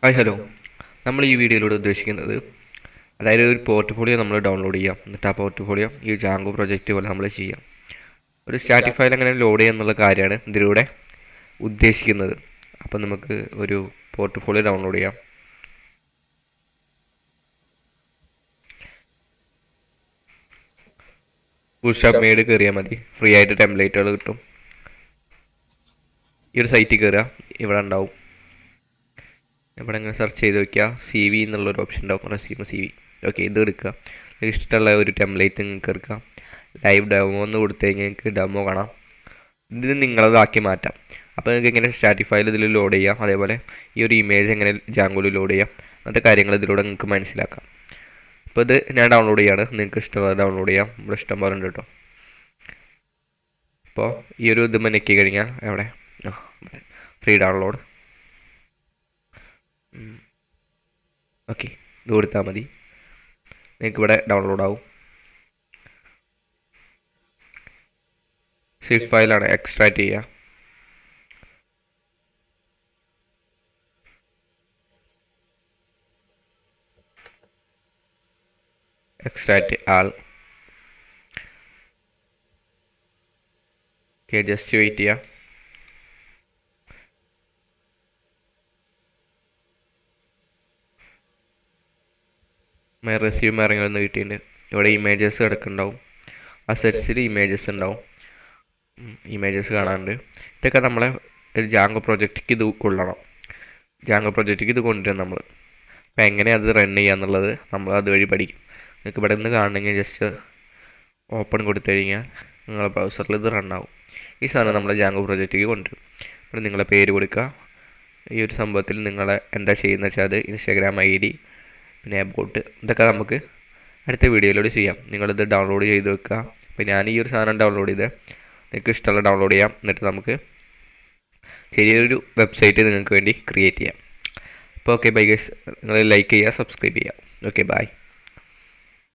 Hi hello. നമ്മൾ ഈ വീഡിയോയിലൂടെ ഉദ്ദേശിക്കുന്നത് അതായത് ഒരു പോർട്ട്ഫോളിയോ നമ്മൾ ഡൗൺലോഡ് ചെയ്യാം. എന്നിട്ട് ആ പോർട്ട്ഫോളിയോ ഈ ജാങ്കോ പ്രൊജക്റ്റ് പോലെ നമ്മൾ ചെയ്യാം. ഒരു സ്റ്റാറ്റിക് ഫയൽ എങ്ങനെ ലോഡ് ചെയ്യുക എന്നുള്ള കാര്യമാണ് ഇതിലൂടെ ഉദ്ദേശിക്കുന്നത്. അപ്പം നമുക്ക് ഒരു പോർട്ട്ഫോളിയോ ഡൗൺലോഡ് ചെയ്യാം. പുഷപ്പ് മെയ്ഡ് കയറിയാൽ മതി, ഫ്രീ ആയിട്ട് ടെംപ്ലേറ്റുകൾ കിട്ടും. ഈ ഒരു സൈറ്റിൽ കയറുക, ഇവിടെ ഉണ്ടാവും. ഇവിടെ ഇങ്ങനെ സെർച്ച് ചെയ്ത് വയ്ക്കുക, സി വി എന്നുള്ളൊരു ഓപ്ഷൻ ഉണ്ടാവും, റെസ്യൂം സി വി. ഓക്കെ, ഇത് എടുക്കുക. ഇഷ്ടമുള്ള ഒരു ടെംപ്ലേറ്റ് നിങ്ങൾക്ക് എടുക്കുക. ലൈവ് ഡെമോ എന്ന് കൊടുത്തു കഴിഞ്ഞാൽ നിങ്ങൾക്ക് ഡെമോ കാണാം. ഇത് നിങ്ങളതാക്കി മാറ്റാം. അപ്പോൾ നിങ്ങൾക്ക് എങ്ങനെ സ്റ്റാറ്റിക് ഫയൽ ഇതിൽ ലോഡ് ചെയ്യാം, അതേപോലെ ഈ ഒരു ഇമേജ് എങ്ങനെ ജാങ്കോയിൽ ലോഡ് ചെയ്യാം, അങ്ങനത്തെ കാര്യങ്ങൾ ഇതിലൂടെ നിങ്ങൾക്ക് മനസ്സിലാക്കാം. അപ്പോൾ ഇത് ഞാൻ ഡൗൺലോഡ് ചെയ്യാണ്. നിങ്ങൾക്ക് ഇഷ്ടമുള്ളത് ഡൗൺലോഡ് ചെയ്യാം. ഇവിടെ ഇഷ്ടം പോലെ ഉണ്ട് കേട്ടോ. അപ്പോൾ ഈ ഒരു ഇത് ഞെക്കി കഴിഞ്ഞാൽ എവിടെ ഫ്രീ ഡൗൺലോഡ്. ഓക്കെ, ഇത് കൊടുത്താൽ മതി, നിങ്ങൾക്ക് ഇവിടെ ഡൗൺലോഡ് ആവും. സിപ്പ് ഫയലാണ്, എക്സ്ട്രാക്റ്റ് ചെയ്യുക. എക്സ്ട്രാക്റ്റ് ആൾ. ഓക്കെ, ജസ്റ്റ് വെയിറ്റ് ചെയ്യുക. മൈ റെസ്യൂം ഇറങ്ങി വന്ന് കിട്ടിയിട്ടുണ്ട്. ഇവിടെ ഇമേജസ് കിടക്കുന്നുണ്ടാവും. അസറ്റ്സിൽ ഇമേജസ് ഉണ്ടാവും, ഇമേജസ് കാണാനുണ്ട്. ഇതൊക്കെ നമ്മളെ ഒരു ജാങ്കോ പ്രൊജക്റ്റിക്ക് ഇത് കൊള്ളണം. ജാങ്കോ പ്രൊജക്റ്റിക്ക് ഇത് കൊണ്ടുവരും നമ്മൾ. അപ്പോൾ എങ്ങനെ അത് റൺ ചെയ്യുക എന്നുള്ളത് നമ്മൾ അതുവഴി പഠിക്കും. നിങ്ങൾക്ക് ഇവിടെ നിന്ന് കാണണമെങ്കിൽ ജസ്റ്റ് ഓപ്പൺ കൊടുത്തു കഴിഞ്ഞാൽ നിങ്ങളുടെ ബ്രൗസറിൽ ഇത് റണ്ണാവും. ഈ സാധനം നമ്മളെ ജാങ്കോ പ്രൊജക്റ്റിക്ക് കൊണ്ടുവരും. ഇവിടെ നിങ്ങളെ പേര് കൊടുക്കുക. ഈ ഒരു സംഭവത്തിൽ നിങ്ങൾ എന്താ ചെയ്യുന്നത് വെച്ചാൽ അത് ഇൻസ്റ്റാഗ്രാം ഐ ഡി, പിന്നെ അബൌട്ട്, ഇതൊക്കെ നമുക്ക് അടുത്ത വീഡിയോയിലൂടെ ചെയ്യാം. നിങ്ങളിത് ഡൗൺലോഡ് ചെയ്ത് വെക്കുക. അപ്പോൾ ഞാൻ ഈ ഒരു സാധനം ഡൗൺലോഡ് ചെയ്ത് നിങ്ങൾക്ക് ഇഷ്ടമുള്ള ഡൗൺലോഡ് ചെയ്യാം. എന്നിട്ട് നമുക്ക് ചെറിയൊരു വെബ്സൈറ്റ് നിങ്ങൾക്ക് വേണ്ടി ക്രിയേറ്റ് ചെയ്യാം. അപ്പോൾ ഓക്കെ ബൈ ഗൈസ്, നിങ്ങൾ ലൈക്ക് ചെയ്യുക, സബ്സ്ക്രൈബ് ചെയ്യുക. Okay bye.